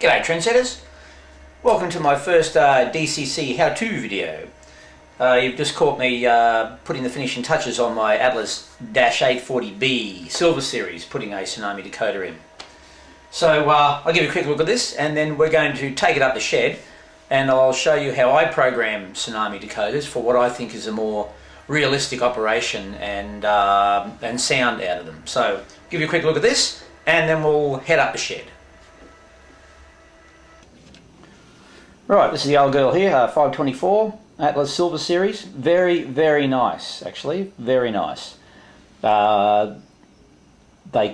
G'day trendsetters, welcome to my first DCC how-to video. You've just caught me putting the finishing touches on my Atlas-840B Silver Series, putting a Tsunami Decoder in. So I'll give you a quick look at this and then we're going to take it up the shed and I'll show you how I program Tsunami Decoders for what I think is a more realistic operation and sound out of them. So give you a quick look at this and then we'll head up the shed. Right, this is the old girl here, 524 Atlas Silver Series. Very, very nice, actually, very nice. They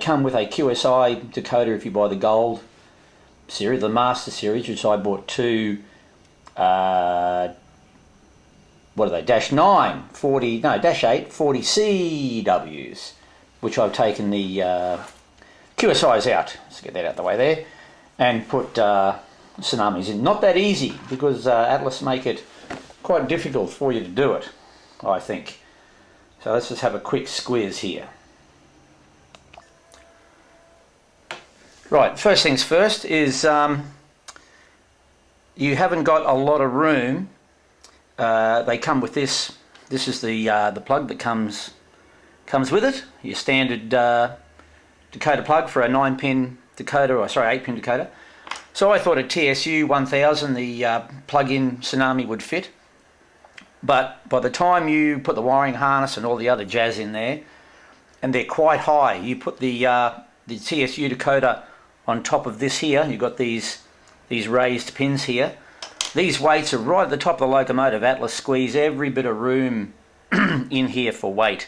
come with a QSI decoder if you buy the gold series, the Master Series, which I bought two, what are they, -8 40CWs, which I've taken the QSIs out, let's get that out the way there, and put Tsunamis in. Not that easy because Atlas make it quite difficult for you to do it, I think. So let's just have a quick squiz here. Right, first things first is you haven't got a lot of room. They come with this. This is the plug that comes with it. Your standard decoder plug for a 9-pin decoder, or sorry, 8-pin decoder. So I thought a TSU 1000, the plug-in Tsunami would fit. But by the time you put the wiring harness and all the other jazz in there, and they're quite high, you put the TSU decoder on top of this here. You've got these raised pins here. These weights are right at the top of the locomotive. Atlas squeeze every bit of room in here for weight.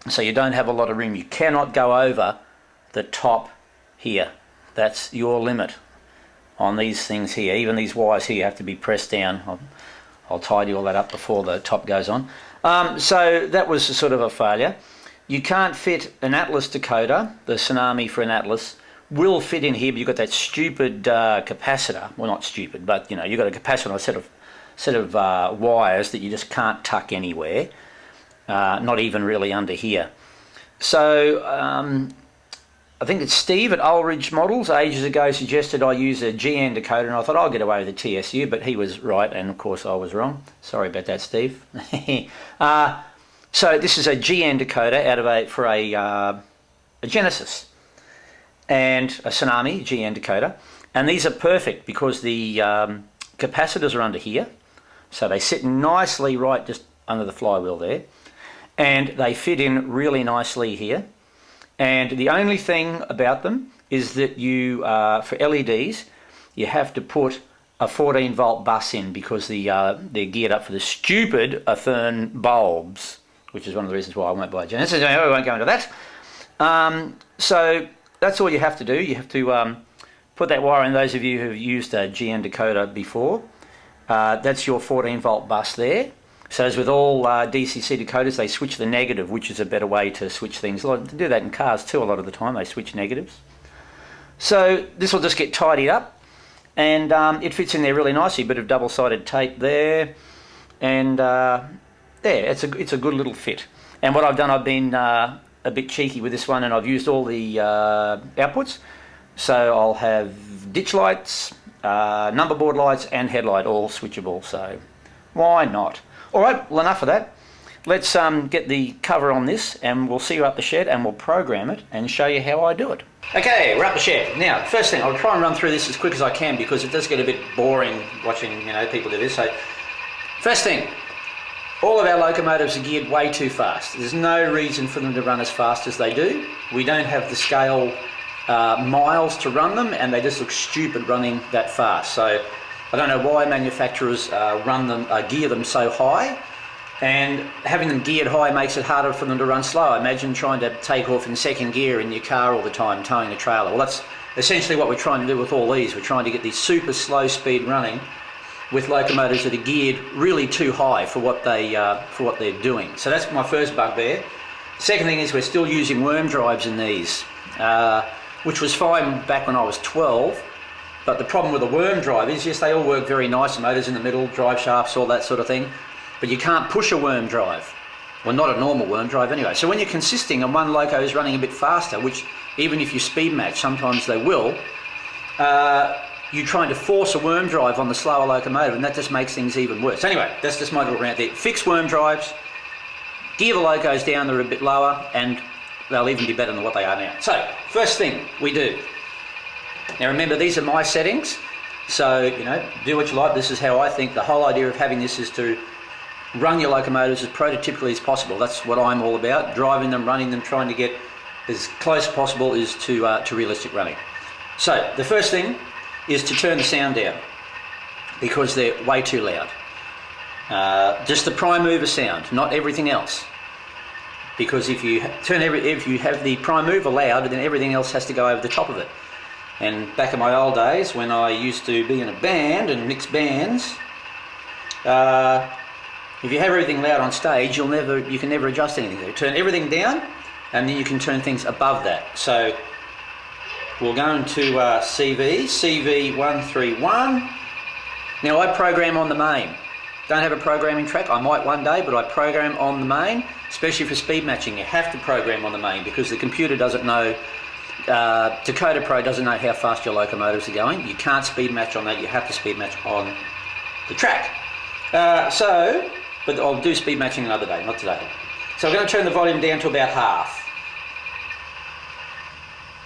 So you don't have a lot of room. You cannot go over the top here. That's your limit on these things here. Even these wires here have to be pressed down. I'll tidy all that up before the top goes on. So that was sort of a failure. You can't fit an Atlas decoder. The Tsunami for an Atlas will fit in here, but you've got that stupid capacitor. Well, not stupid, but you know, you've got a capacitor on a set of wires that you just can't tuck anywhere. Not even really under here. So I think it's Steve at Ulrich Models ages ago suggested I use a GN decoder, and I thought I'll get away with a TSU, but he was right, and of course I was wrong. Sorry about that, Steve. So this is a GN decoder out of for a Genesis and a Tsunami GN decoder, and these are perfect because the capacitors are under here, so they sit nicely right just under the flywheel there, and they fit in really nicely here. And the only thing about them is that you, for LEDs, you have to put a 14-volt bus in because they're geared up for the stupid Athern bulbs, which is one of the reasons why I won't buy a Genesis. I won't go into that. So that's all you have to do. You have to put that wire in. Those of you who have used a GN decoder before, that's your 14-volt bus there. So as with all DCC decoders, they switch the negative, which is a better way to switch things. They do that in cars too a lot of the time, they switch negatives. So this will just get tidied up, and it fits in there really nicely. A bit of double-sided tape there, and there, it's a good little fit. And what I've done, I've been a bit cheeky with this one, and I've used all the outputs. So I'll have ditch lights, number board lights, and headlight all switchable, so why not? Alright, well, enough of that. Let's get the cover on this and we'll see you up the shed and we'll program it and show you how I do it. Okay, we're up the shed. Now, first thing, I'll try and run through this as quick as I can because it does get a bit boring watching, you know, people do this. So, first thing, all of our locomotives are geared way too fast. There's no reason for them to run as fast as they do. We don't have the scale miles to run them, and they just look stupid running that fast. So I don't know why manufacturers gear them so high, and having them geared high makes it harder for them to run slow. Imagine trying to take off in second gear in your car all the time, towing a trailer. Well, that's essentially what we're trying to do with all these. We're trying to get these super slow speed running with locomotives that are geared really too high for what they're doing. So that's my first bugbear. Second thing is we're still using worm drives in these, which was fine back when I was 12. But the problem with a worm drive is, yes, they all work very nice, motors in the middle, drive shafts, all that sort of thing, but you can't push a worm drive. Well, not a normal worm drive anyway. So when you're consisting and one loco is running a bit faster, which even if you speed match, sometimes they will, you're trying to force a worm drive on the slower locomotive, and that just makes things even worse. Anyway, that's just my little rant there. Fix worm drives, gear the locos down, they're a bit lower, and they'll even be better than what they are now. So, first thing we do. Now remember, these are my settings, so, you know, do what you like. This is how I think. The whole idea of having this is to run your locomotives as prototypically as possible. That's what I'm all about, driving them, running them, trying to get as close as possible is to realistic running. So, the first thing is to turn the sound down, because they're way too loud. Just the prime mover sound, not everything else. Because if you have the prime mover loud, then everything else has to go over the top of it. And back in my old days, when I used to be in a band and mix bands, if you have everything loud on stage, you can never adjust anything. You turn everything down, and then you can turn things above that. So we'll go into CV131. Now I program on the main. Don't have a programming track. I might one day, but I program on the main, especially for speed matching. You have to program on the main because the computer doesn't know, Decoder Pro doesn't know how fast your locomotives are going. You can't speed match on that. You have to speed match on the track. But I'll do speed matching another day, not today. So I'm going to turn the volume down to about half.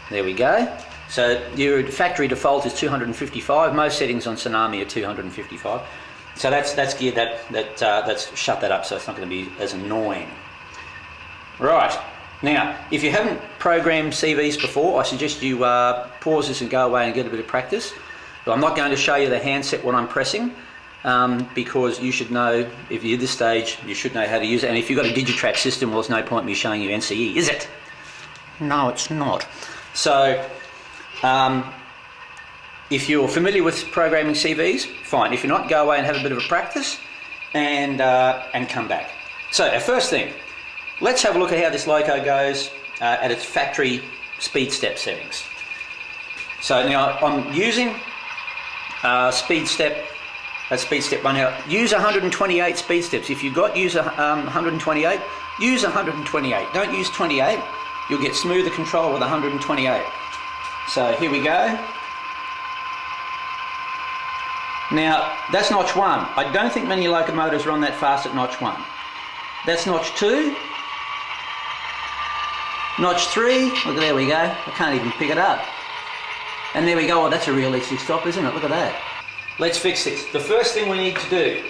There we go. So your factory default is 255. Most settings on Tsunami are 255. So that's geared, that's shut that up, so it's not going to be as annoying. Right. Now, if you haven't programmed CVs before, I suggest you pause this and go away and get a bit of practice. But I'm not going to show you the handset when I'm pressing, because you should know, if you're at this stage, you should know how to use it. And if you've got a Digitrack system, well, there's no point in me showing you NCE, is it? No, it's not. So, if you're familiar with programming CVs, fine. If you're not, go away and have a bit of a practice and come back. So, our first thing, let's have a look at how this loco goes at its factory speed step settings. So now I'm using speed step 1 now. Use 128 speed steps. If you've got use 128, use 128. Don't use 28. You'll get smoother control with 128. So here we go. Now that's notch 1. I don't think many locomotives run that fast at notch 1. That's notch 2. Notch 3. Look, there we go. I can't even pick it up. And there we go. Oh, that's a realistic stop, isn't it? Look at that. Let's fix this. The first thing we need to do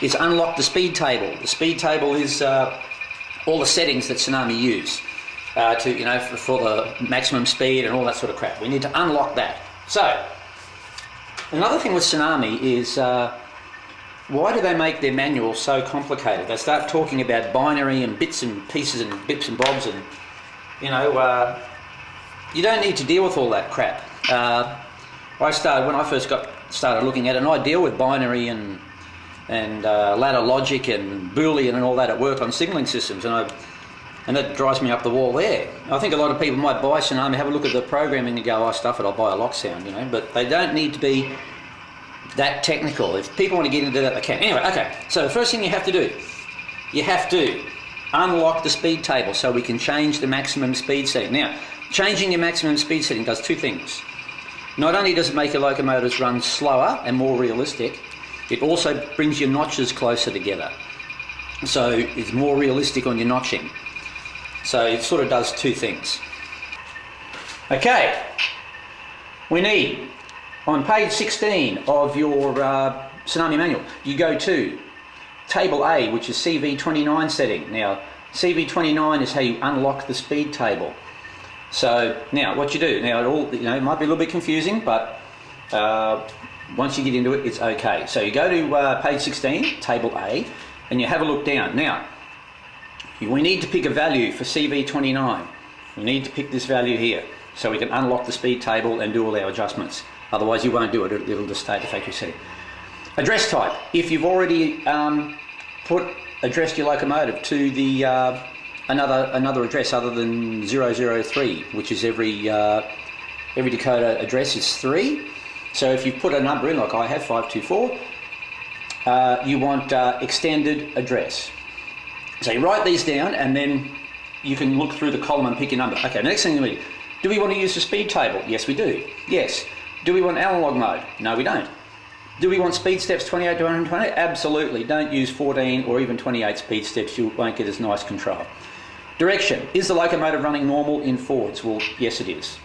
is unlock the speed table. The speed table is all the settings that Tsunami use for the maximum speed and all that sort of crap. We need to unlock that. So, another thing with Tsunami is why do they make their manual so complicated? They start talking about binary and bits and pieces and bips and bobs, and you don't need to deal with all that crap. When I first started looking at it, and I deal with binary and ladder logic and Boolean and all that at work on signalling systems, and that drives me up the wall there. I think a lot of people might buy Tsunami, have a look at the programming and go, oh, stuff it, I'll buy a lock sound, but they don't need to be that technical. If people want to get into that, they can. Anyway, okay, so the first thing you have to do, you have to unlock the speed table so we can change the maximum speed setting. Now, changing your maximum speed setting does two things. Not only does it make your locomotives run slower and more realistic, it also brings your notches closer together. So it's more realistic on your notching. So it sort of does two things. Okay, we need, on page 16 of your Tsunami manual, you go to table A, which is CV29 setting. Now, CV29 is how you unlock the speed table. So now what you do, now it might be a little bit confusing, but once you get into it, it's okay. So you go to page 16, table A, and you have a look down. Now, we need to pick a value for CV29. We need to pick this value here so we can unlock the speed table and do all our adjustments. Otherwise you won't do it, it'll just stay at the factory setting. Address type. If you've already addressed your locomotive to the another address other than 003, which is every decoder address is 3. So if you've put a number in, like I have, 524, you want extended address. So you write these down and then you can look through the column and pick your number. Okay, next thing we need, do we want to use the speed table? Yes, we do. Yes. Do we want analog mode? No, we don't. Do we want speed steps 28 to 120? Absolutely. Don't use 14 or even 28 speed steps. You won't get as nice control. Direction. Is the locomotive running normal in forwards? Well, yes it is.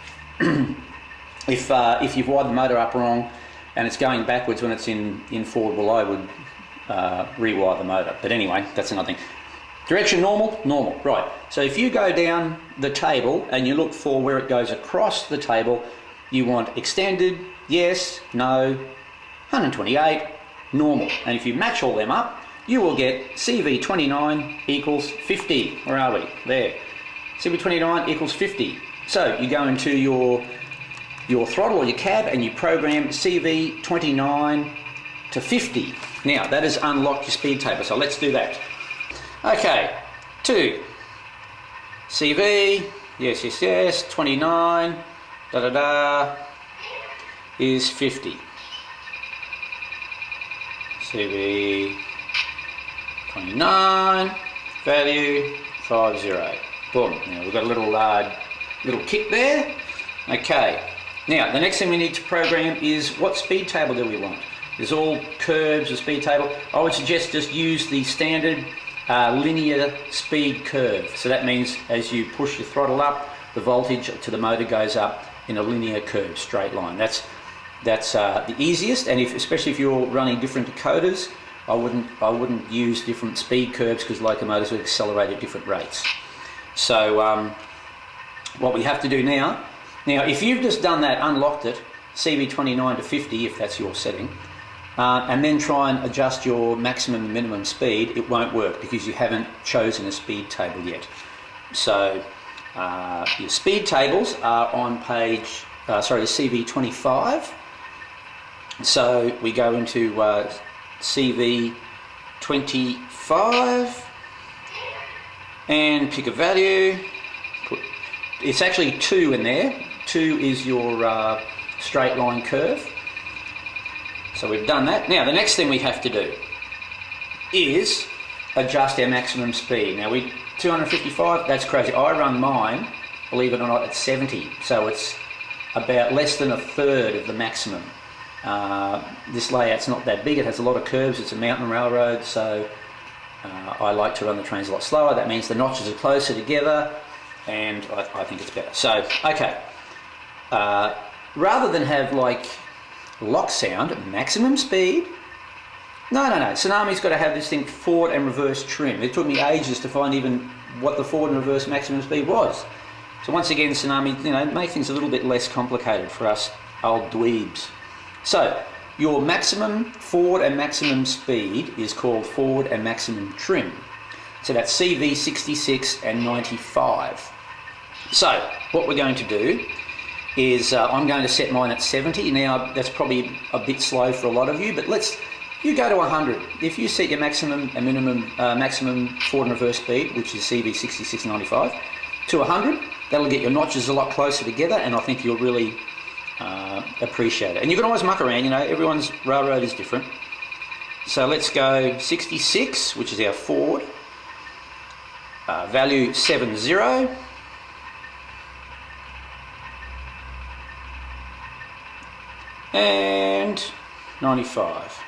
If you've wired the motor up wrong and it's going backwards when it's in forward, well, I would rewire the motor. But anyway, that's another thing. Direction normal? Normal. Right. So if you go down the table and you look for where it goes across the table, you want extended, yes, no, 128, normal. And if you match all them up, you will get CV29 equals 50. Where are we? There. CV29 equals 50. So you go into your throttle or your cab and you program CV29 to 50. Now that has unlocked your speed taper, so let's do that. Okay, 2. CV, yes, 29, is 50. CV 29, value 508. Boom. Now we've got a little kick there. Okay. Now the next thing we need to program is what speed table do we want? There's all curves of speed table. I would suggest just use the standard linear speed curve. So that means as you push your throttle up, the voltage to the motor goes up in a linear curve, straight line. That's the easiest, and especially if you're running different decoders, I wouldn't use different speed curves because locomotives will accelerate at different rates. So what we have to do now, if you've just done that, unlocked it, CV29 to 50 if that's your setting, and then try and adjust your maximum and minimum speed, it won't work because you haven't chosen a speed table yet. So your speed tables are on page, CV25. So we go into CV25 and pick a value. It's actually 2 in there. 2 is your straight line curve. So we've done that. Now the next thing we have to do is adjust our maximum speed. Now 255, that's crazy. I run mine, believe it or not, at 70. So it's about less than a third of the maximum. This layout's not that big, it has a lot of curves, it's a mountain railroad, so I like to run the trains a lot slower. That means the notches are closer together and I think it's better. So, okay, rather than have like lock sound, maximum speed, no, Tsunami's got to have this thing forward and reverse trim. It took me ages to find even what the forward and reverse maximum speed was. So once again, Tsunami, make things a little bit less complicated for us old dweebs. So your maximum forward and maximum speed is called forward and maximum trim. So that's CV 66 and 95. So what we're going to do is I'm going to set mine at 70. Now that's probably a bit slow for a lot of you, but you go to 100. If you set your maximum and minimum maximum forward and reverse speed, which is CV 66 and 95, to 100, that'll get your notches a lot closer together, and I think you'll really appreciate it. And you can always muck around, everyone's railroad is different. So let's go 66, which is our forward, value 70, and 95.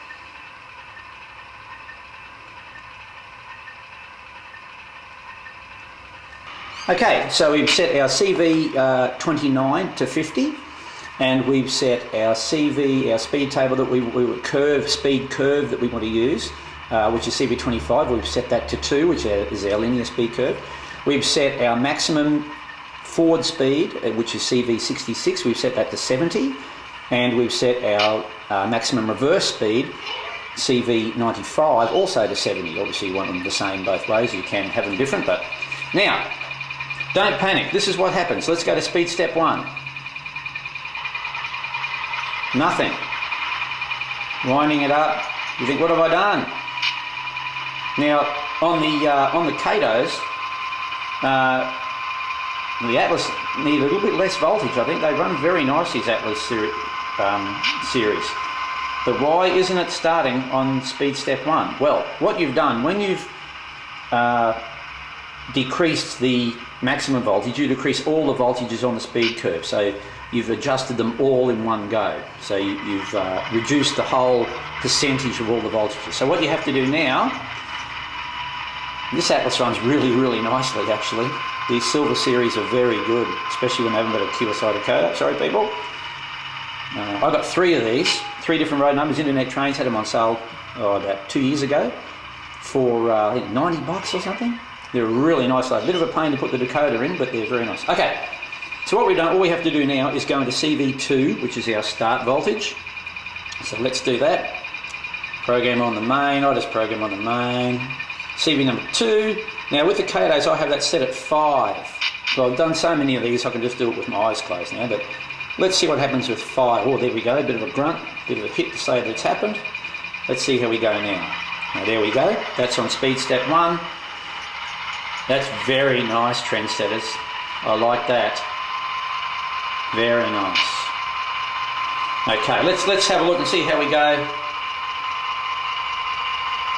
Okay, so we've set our CV 29 to 50. And we've set our CV, our speed table that we speed curve that we want to use, which is CV25. We've set that to 2, which is our linear speed curve. We've set our maximum forward speed, which is CV66. We've set that to 70, and we've set our maximum reverse speed, CV95, also to 70. Obviously, you want them the same both ways. You can have them different, but now don't panic. This is what happens. Let's go to speed step 1. Nothing. Winding it up. You think, what have I done? Now, on the Katos, the Atlas need a little bit less voltage. I think they run very nicely, these Atlas series. But why isn't it starting on speed step 1? Well, what you've done when you've decreased the maximum voltage, you decrease all the voltages on the speed curve. So you've adjusted them all in one go. So you've reduced the whole percentage of all the voltages. So what you have to do now, this Atlas runs really, really nicely actually. These silver series are very good, especially when they haven't got a QSI decoder. Sorry people. I got 3 of these, 3 different road numbers. Internet Trains had them on sale about 2 years ago for I think $90 or something. They're really nice. A bit of a pain to put the decoder in, but they're very nice. Okay, so what we've done, all we have to do now is go into CV2, which is our start voltage. So let's do that. Program on the main. I just program on the main. CV number 2. Now with the Katos, I have that set at 5. Well, I've done so many of these, I can just do it with my eyes closed now. But let's see what happens with 5. Oh, there we go. A bit of a grunt, a bit of a hit to say that it's happened. Let's see how we go now. Now there we go. That's on speed step 1. That's very nice, trendsetters. I like that. Very nice. Okay, let's have a look and see how we go.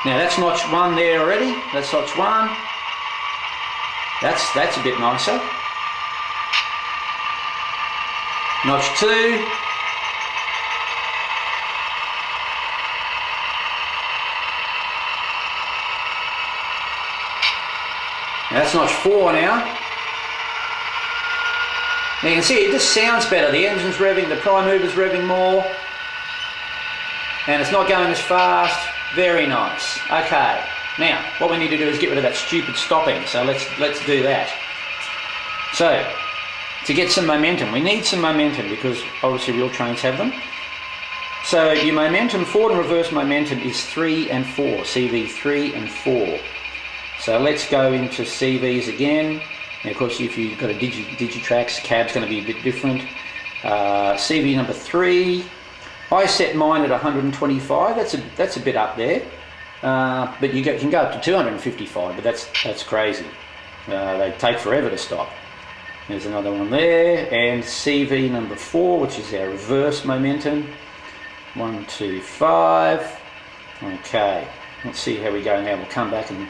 Now that's notch 1 there already. That's notch 1. That's a bit nicer. Notch 2. That's notch 4 now. Now you can see it just sounds better. The engine's revving, the prime mover's revving more, and it's not going as fast. Very nice. Okay. Now what we need to do is get rid of that stupid stopping. So let's do that. So to get some momentum, we need some momentum because obviously real trains have them. So your momentum, forward and reverse momentum, is 3 and 4. CV 3 and 4. So let's go into CVs again. And of course, if you've got a Digitrax, cab's going to be a bit different. CV number 3. I set mine at 125. That's a bit up there, but you can go up to 255. But that's crazy. They take forever to stop. There's another one there, and CV number 4, which is our reverse momentum. 125. Okay. Let's see how we go now. We'll come back and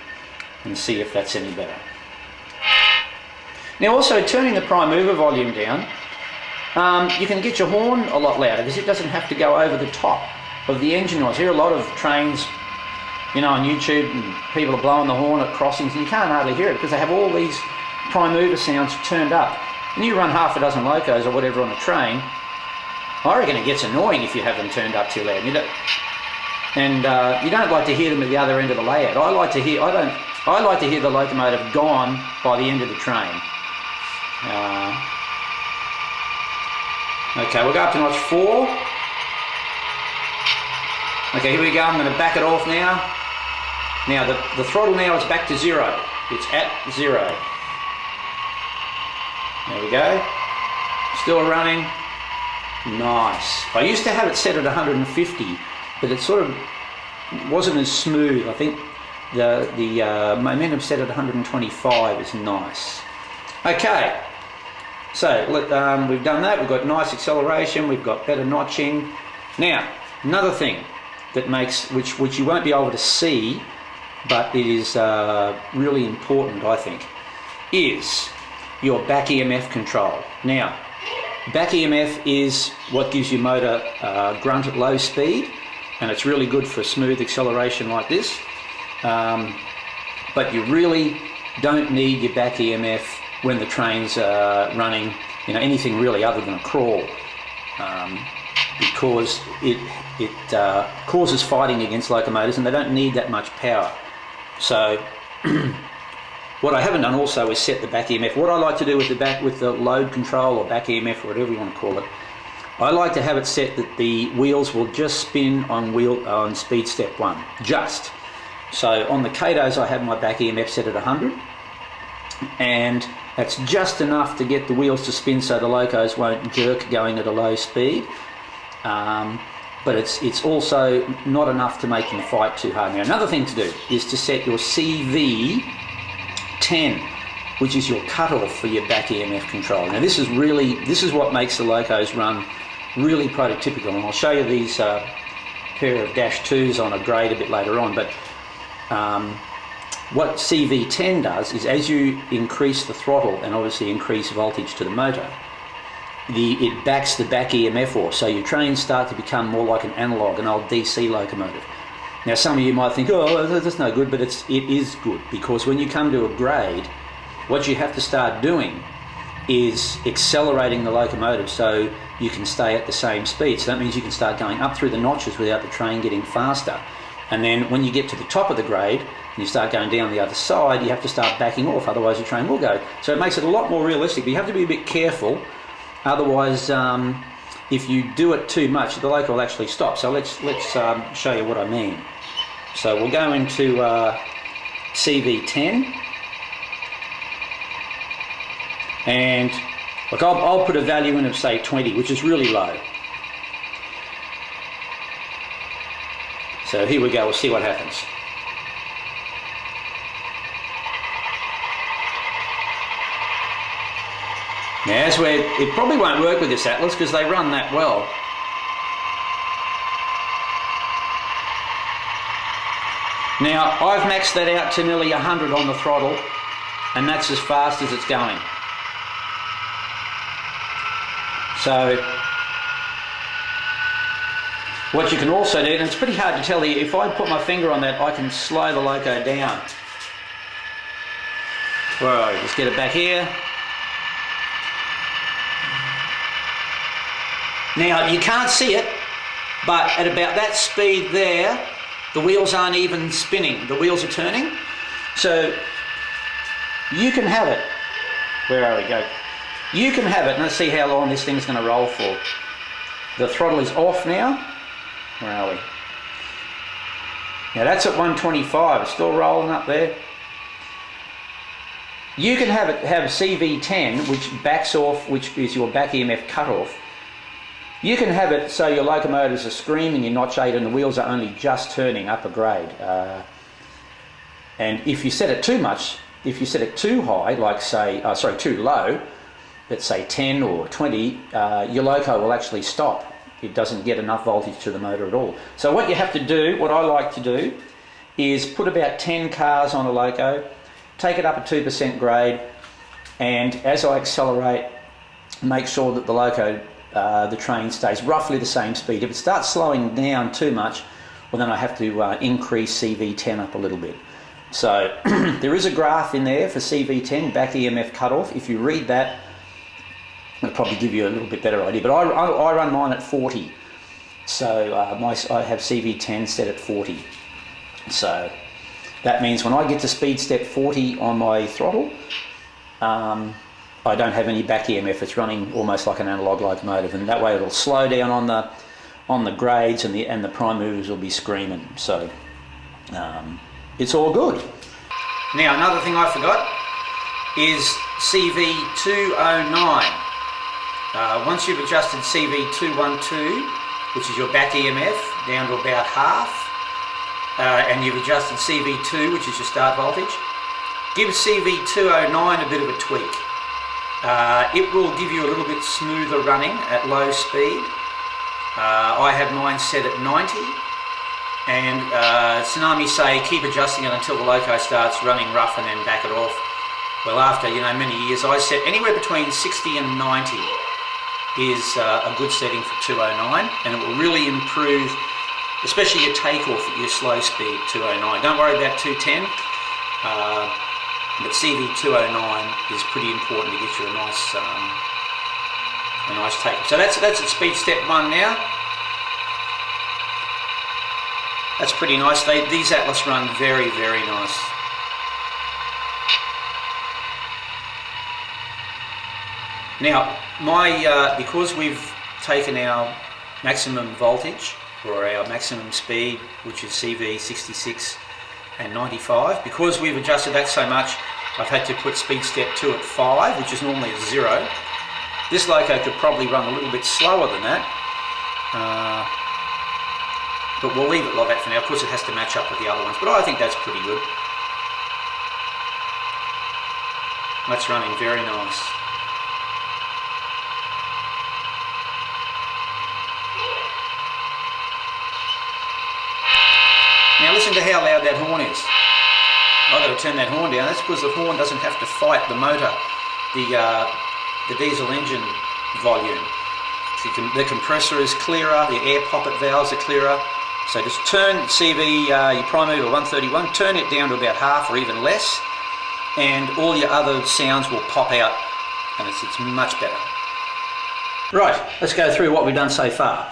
see if that's any better. Now also turning the prime mover volume down, you can get your horn a lot louder because it doesn't have to go over the top of the engine noise. I hear a lot of trains, you know, on YouTube, and people are blowing the horn at crossings and you can't hardly hear it because they have all these prime mover sounds turned up. And you run half a dozen locos or whatever on a train, I reckon it gets annoying if you have them turned up too loud. You don't like to hear them at the other end of the layout. I like to hear the locomotive gone by the end of the train. Okay, we'll go up to notch 4. Okay, here we go. I'm going to back it off now. Now the throttle now is back to 0. It's at 0. There we go. Still running. Nice. I used to have it set at 150, but it sort of wasn't as smooth. I think the momentum set at 125 is nice. Okay, so we've done that. We've got nice acceleration. We've got better notching. Now, another thing that makes which you won't be able to see, but it is really important, I think, is your back EMF control. Now, back EMF is what gives your motor grunt at low speed, and it's really good for smooth acceleration like this. But you really don't need your back EMF when the train's running, you know, anything really other than a crawl, because it causes fighting against locomotives, and they don't need that much power. So what I haven't done also is set the back EMF. What I like to do with the load control or back EMF or whatever you want to call it, I like to have it set that the wheels will just spin on speed step 1, just. So on the Katos I have my back EMF set at 100, and that's just enough to get the wheels to spin so the locos won't jerk going at a low speed. But it's also not enough to make them fight too hard. Now another thing to do is to set your CV10, which is your cutoff for your back EMF control. Now this is what makes the locos run really prototypical, and I'll show you these pair of -2s on a grade a bit later on. But what CV10 does is, as you increase the throttle and obviously increase voltage to the motor, it backs the back EMF off, so your trains start to become more like an analog, an old DC locomotive. Now some of you might think, oh, that's no good, but it is good, because when you come to a grade, what you have to start doing is accelerating the locomotive so you can stay at the same speed. So that means you can start going up through the notches without the train getting faster. And then when you get to the top of the grade and you start going down the other side, you have to start backing off, otherwise the train will go. So it makes it a lot more realistic, but you have to be a bit careful. Otherwise, if you do it too much, the loco will actually stop. So let's show you what I mean. So we'll go into CV10, and look, I'll put a value in of say 20, which is really low. So here we go, we'll see what happens. Now, it probably won't work with this Atlas because they run that well. Now, I've maxed that out to nearly 100 on the throttle, and that's as fast as it's going. So, what you can also do, and it's pretty hard to tell here, if I put my finger on that, I can slow the loco down. Whoa, just get it back here. Now, you can't see it, but at about that speed there, the wheels aren't even spinning, the wheels are turning. So, you can have it. Where are we? Go. You can have it, and let's see how long this thing's going to roll for. The throttle is off now. Where are we? Now that's at 125, it's still rolling up there. You can have CV10, which backs off, which is your back EMF cutoff. You can have it so your locomotives are screaming in notch 8 and the wheels are only just turning up a grade. And if you set it too much, if you set it too high, like say, too low, let's say 10 or 20, your loco will actually stop. It doesn't get enough voltage to the motor at all. So what you have to do, what I like to do, is put about 10 cars on a loco, take it up a 2% grade, and as I accelerate, make sure that the loco, the train stays roughly the same speed. If it starts slowing down too much, well then I have to increase CV10 up a little bit. So there is a graph in there for CV10, back EMF cutoff. If you read that, it'll probably give you a little bit better idea, but I run mine at 40, so I have CV10 set at 40. So that means when I get to speed step 40 on my throttle, I don't have any back EMF. It's running almost like an analog locomotive, and that way it'll slow down on the grades, and the prime movers will be screaming. So it's all good. Now another thing I forgot is CV209. Once you've adjusted CV212, which is your back EMF, down to about half, and you've adjusted CV2, which is your start voltage, give CV209 a bit of a tweak. It will give you a little bit smoother running at low speed. I have mine set at 90, and Tsunami say keep adjusting it until the loco starts running rough and then back it off. Well, after many years, I set anywhere between 60 and 90 is a good setting for 209, and it will really improve, especially your takeoff at your slow speed 209. Don't worry about 210, but CV209 is pretty important to get you a nice takeoff. So that's at speed step 1 now. That's pretty nice. These Atlas run very, very nice. Now, because we've taken our maximum voltage or our maximum speed, which is CV66 and 95, because we've adjusted that so much, I've had to put speed step 2 at 5, which is normally 0. This loco could probably run a little bit slower than that, but we'll leave it like that for now. Of course, it has to match up with the other ones, but I think that's pretty good. That's running very nice. Now listen to how loud that horn is. I've got to turn that horn down. That's because the horn doesn't have to fight the motor, the diesel engine volume. So the compressor is clearer, the air pocket valves are clearer. So just turn CV, your prime mover 131, turn it down to about half or even less, and all your other sounds will pop out, and it's much better. Right, let's go through what we've done so far.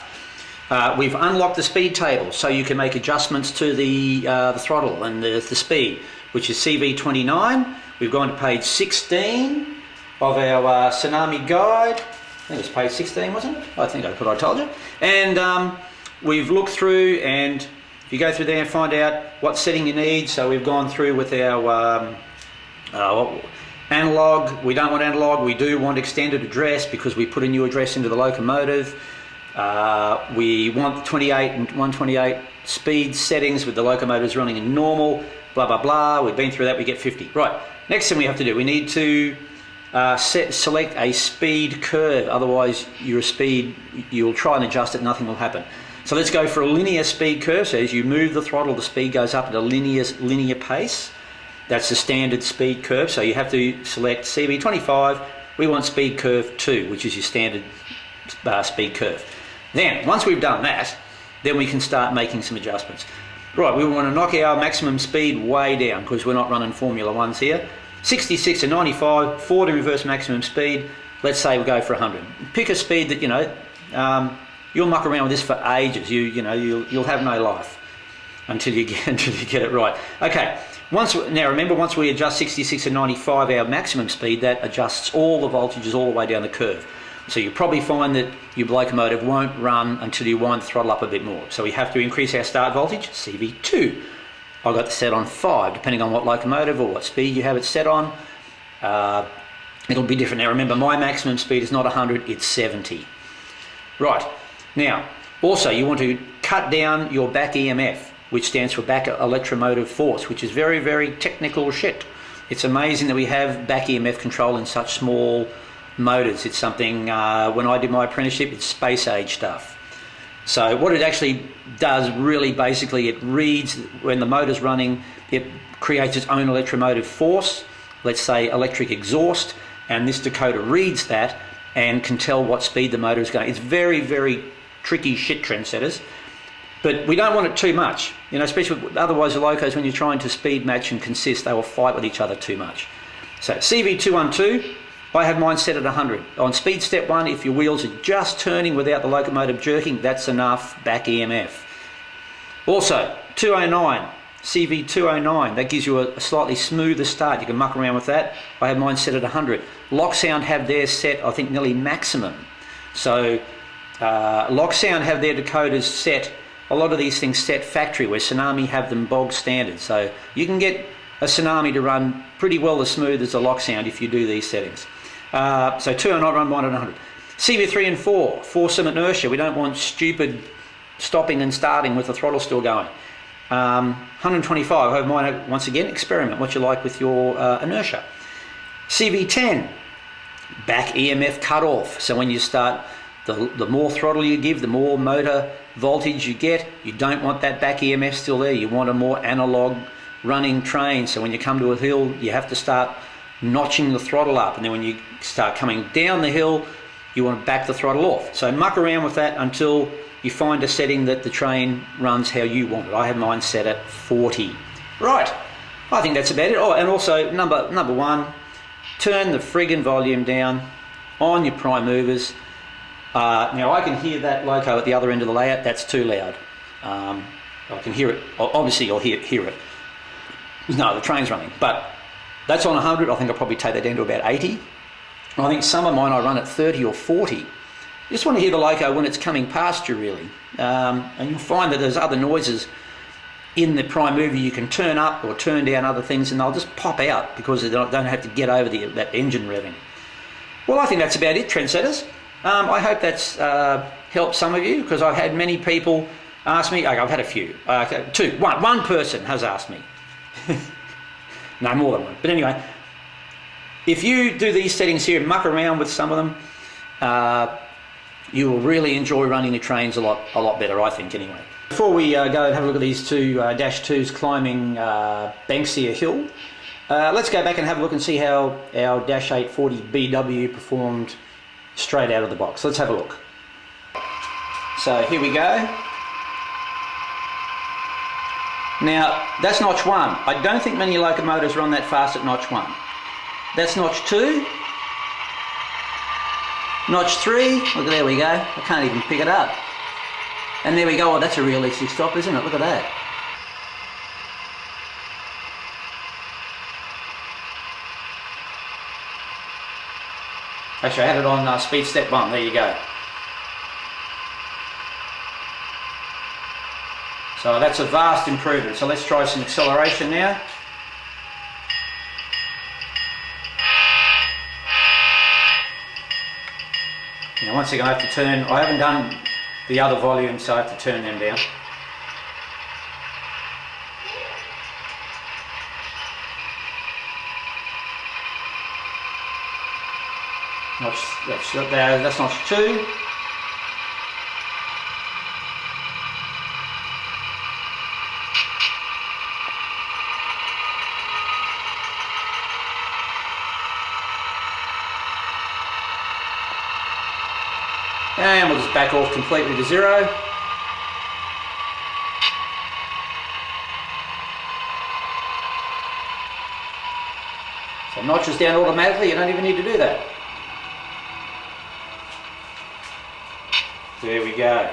We've unlocked the speed table, so you can make adjustments to the throttle and the speed, which is CV29. We've gone to page 16 of our Tsunami guide. I think it was page 16, wasn't it? I think I told you. And we've looked through, and if you go through there and find out what setting you need, so we've gone through with our analog. We don't want analog, we do want extended address because we put a new address into the locomotive. We want 28 and 128 speed settings with the locomotives running in normal, blah blah blah. We've been through that, we get 50. Right, next thing we have to do, we need to select a speed curve, otherwise you'll try and adjust it, nothing will happen. So let's go for a linear speed curve. So as you move the throttle, the speed goes up at a linear pace. That's the standard speed curve. So you have to select CV25. We want speed curve 2, which is your standard speed curve. Then, once we've done that, then we can start making some adjustments. Right, we want to knock our maximum speed way down because we're not running Formula 1s here. 66 to 95, forward and reverse maximum speed. Let's say we go for 100. Pick a speed that, you'll muck around with this for ages. You'll have no life until you get it right. Okay. Now remember, once we adjust 66 and 95, our maximum speed, that adjusts all the voltages all the way down the curve. So you'll probably find that your locomotive won't run until you wind the throttle up a bit more. So we have to increase our start voltage, CV2. I've got it set on 5, depending on what locomotive or what speed you have it set on. It'll be different. Now remember, my maximum speed is not 100, it's 70. Right, now also you want to cut down your back EMF, which stands for back electromotive force, which is very, very technical shit. It's amazing that we have back EMF control in such small motors. It's something, when I did my apprenticeship, it's space age stuff. So what it actually does, really basically, it reads when the motor's running, it creates its own electromotive force, let's say electric exhaust, and this decoder reads that and can tell what speed the motor is going. It's very, very tricky shit, trendsetters. But we don't want it too much, especially otherwise the locos, when you're trying to speed match and consist, they will fight with each other too much. So CV212, I have mine set at 100. On speed step 1, if your wheels are just turning without the locomotive jerking, that's enough back EMF. Also, 209, CV209, that gives you a slightly smoother start. You can muck around with that. I have mine set at 100. Locksound have theirs set, I think, nearly maximum. So Locksound have their decoders set, a lot of these things set factory, where Tsunami have them bog standard. So you can get a Tsunami to run pretty well as smooth as a Locksound if you do these settings. So 209 run mine at 100. CV3 and 4, force some inertia. We don't want stupid stopping and starting with the throttle still going. 125, I have mine, once again, experiment what you like with your inertia. CV10, back EMF cut off. So when you start, the more throttle you give, the more motor voltage you get. You don't want that back EMF still there. You want a more analog running train. So when you come to a hill, you have to start notching the throttle up, and then when you start coming down the hill, you want to back the throttle off. So muck around with that until you find a setting that the train runs how you want it. I have mine set at 40. Right, I think that's about it. Oh, and also number 1, turn the friggin' volume down on your prime movers. Now I can hear that loco at the other end of the layout. That's too loud. I can hear it. Obviously you'll hear it. No, the train's running, but that's on 100. I think I'll probably take that down to about 80. I think some of mine I run at 30 or 40. You just want to hear the loco when it's coming past you, really. And you'll find that there's other noises in the prime mover. You can turn up or turn down other things and they'll just pop out because they don't have to get over that engine revving. Well, I think that's about it, trendsetters. I hope that's helped some of you, because I've had many people ask me. I've had a few. One person has asked me. No, more than one. But anyway, if you do these settings here and muck around with some of them, you will really enjoy running the trains a lot better, I think, anyway. Before we go and have a look at these two Dash 2s climbing Banksia Hill, let's go back and have a look and see how our Dash 840BW performed straight out of the box. Let's have a look. So here we go. Now, that's notch 1. I don't think many locomotives run that fast at notch 1. That's notch 2. Notch 3. Look, there we go. I can't even pick it up. And there we go. Oh, that's a realistic stop, isn't it? Look at that. Actually, I had it on speed step 1. There you go. So that's a vast improvement. So let's try some acceleration now. Now once again I have to turn, I haven't done the other volume, so I have to turn them down. That's notch 2. And we'll just back off completely to 0. So notches down automatically, you don't even need to do that. There we go.